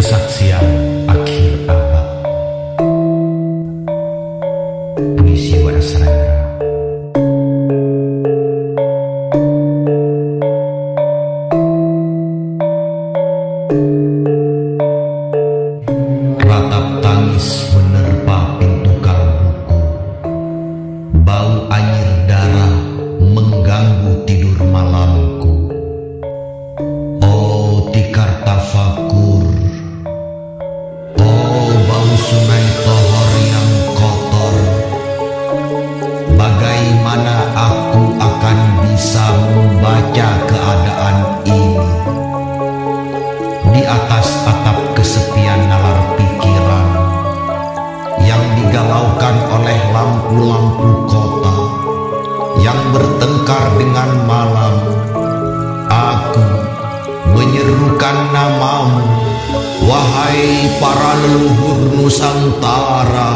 Kesaksian akhir abad. Puisi W.S. Rendra. Ratap tangis menerpa pintu kalbuku. Bau anyir darah mengganggu tidur malamku. Oh tikar tafakur, oh bau sungai tohor yang kotor. Bagaimana aku akan bisa membaca keadaan ini? Di atas atap kesepian nalar pikiran yang digalaukan oleh lampu-lampu kota yang bertengkar dengan malam, aku menyerukan namamu, wahai para leluhur Nusantara.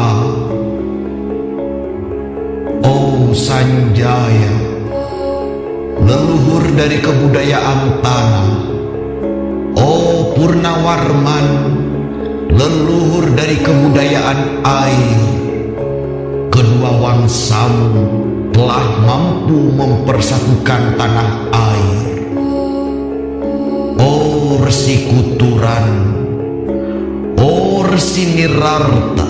Oh Sanjaya, leluhur dari kebudayaan tanah. Oh Purnawarman, leluhur dari kebudayaan air. Kedua wangsamu telah mampu mempersatukan tanah air. Oh Resi Kuturan, oh Resi Nirarta,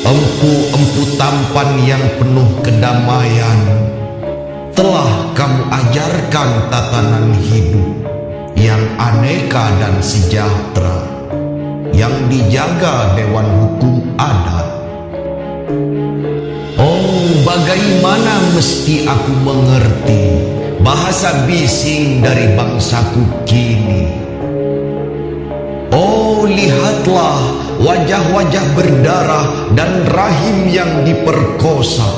empu-empu tampan yang penuh kedamaian, telah kamu ajarkan tatanan hidup yang aneka dan sejahtera, yang dijaga Dewan Hukum Adat. Oh, bagaimana mesti aku mengerti bahasa bising dari bangsaku kini? Oh, lihatlah wajah-wajah berdarah dan rahim yang diperkosa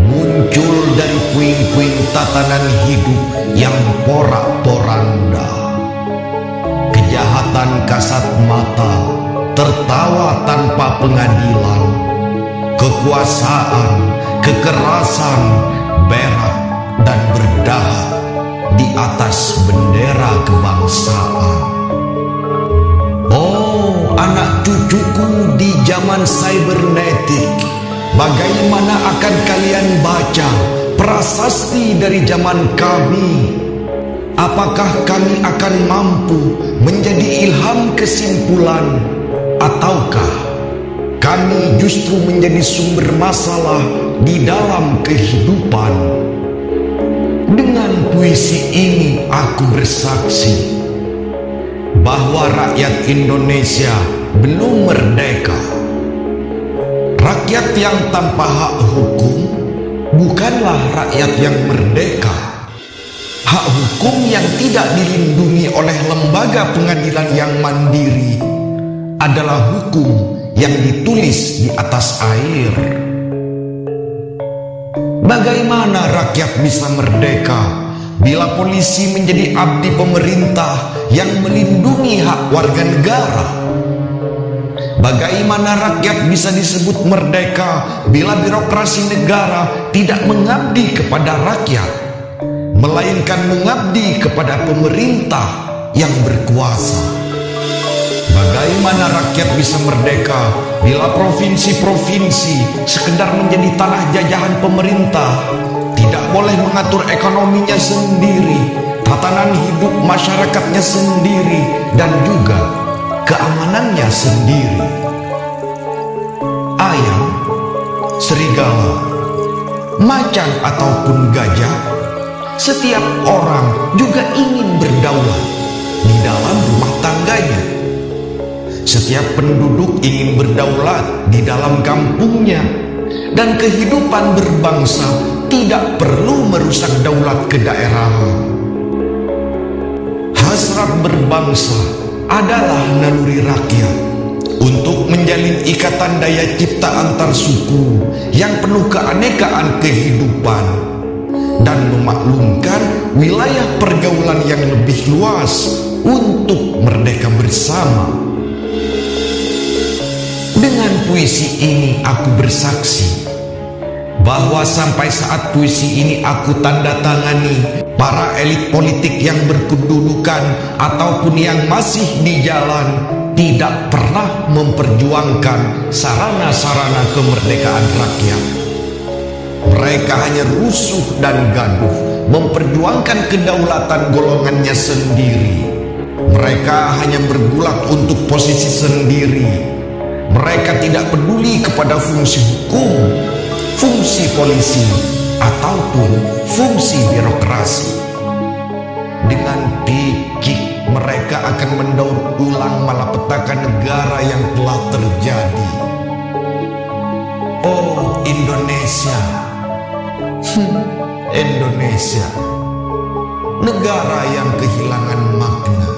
muncul dari puing-puing tatanan hidup yang porak-poranda. Kejahatan kasat mata tertawa tanpa pengadilan. Kekuasaan, kekerasan, berak dan berdahak di atas bendera kebangsaan. Oh, anak cucuku di zaman cybernetik, bagaimana akan kalian baca prasasti dari zaman kami? Apakah kami akan mampu menjadi ilham kesimpulan, ataukah kami justru menjadi sumber masalah di dalam kehidupan? Dengan puisi ini aku bersaksi bahwa rakyat Indonesia belum merdeka. Rakyat yang tanpa hak hukum bukanlah rakyat yang merdeka. Hak hukum yang tidak dilindungi oleh lembaga pengadilan yang mandiri adalah hukum yang ditulis di atas air. Bagaimana rakyat bisa merdeka bila polisi menjadi abdi pemerintah yang melindungi hak warga negara? Bagaimana rakyat bisa disebut merdeka bila birokrasi negara tidak mengabdi kepada rakyat, melainkan mengabdi kepada pemerintah yang berkuasa? Bagaimana rakyat bisa merdeka bila provinsi-provinsi sekedar menjadi tanah jajahan pemerintah, tidak boleh mengatur ekonominya sendiri, tatanan hidup masyarakatnya sendiri, dan juga keamanannya sendiri? Ayam, serigala, macan ataupun gajah, setiap orang juga ingin berdaulat di dalam rumah tangganya. Setiap penduduk ingin berdaulat di dalam kampungnya, dan kehidupan berbangsa tidak perlu merusak daulat kedaerahan. Hasrat berbangsa adalah naluri rakyat untuk menjalin ikatan daya cipta antar suku yang penuh keanekaan kehidupan dan memaklumkan wilayah pergaulan yang lebih luas untuk merdeka bersama. Dengan puisi ini aku bersaksi bahwa sampai saat puisi ini aku tanda tangani, para elit politik yang berkedudukan ataupun yang masih di jalan tidak pernah memperjuangkan sarana-sarana kemerdekaan rakyat. Mereka hanya rusuh dan gaduh, memperjuangkan kedaulatan golongannya sendiri. Mereka hanya bergulat untuk posisi sendiri. Mereka tidak peduli kepada fungsi hukum, fungsi polisi, ataupun fungsi birokrasi. Dengan pikik mereka akan mendaur ulang malapetaka negara yang telah terjadi. Oh Indonesia, Indonesia, negara yang kehilangan makna.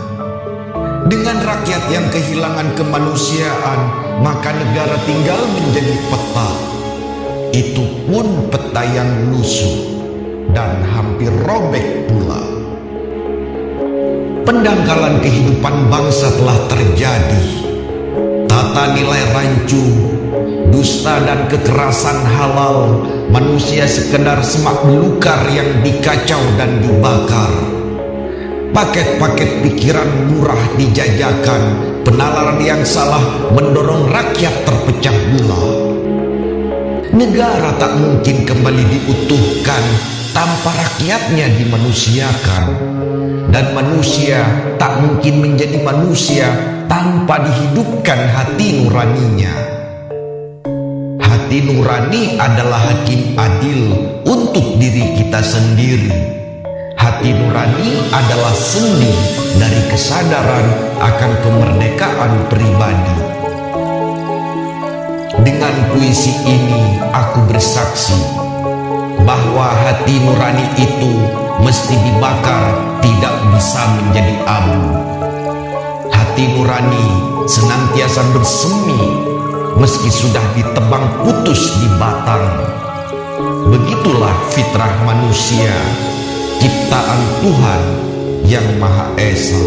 Dengan rakyat yang kehilangan kemanusiaan, maka negara tinggal menjadi peta. Itu pun peta yang lusuh dan hampir robek pula. Pendangkalan kehidupan bangsa telah terjadi. Tata nilai rancu, dusta dan kekerasan halal, manusia sekedar semak belukar yang dikacau dan dibakar. Paket-paket pikiran murah dijajakan, penalaran yang salah mendorong rakyat terpecah belah. Negara tak mungkin kembali diutuhkan tanpa rakyatnya dimanusiakan, dan manusia tak mungkin menjadi manusia tanpa dihidupkan hati nuraninya. Hati nurani adalah hakim adil untuk diri kita sendiri. Hati nurani adalah sendi dari kesadaran akan kemerdekaan pribadi. Dengan puisi ini aku bersaksi bahwa hati nurani itu mesti dibakar, tidak bisa menjadi abu. Hati nurani senantiasa bersemi meski sudah ditebang putus di batang. Begitulah fitrah manusia, ciptaan Tuhan yang Maha Esa.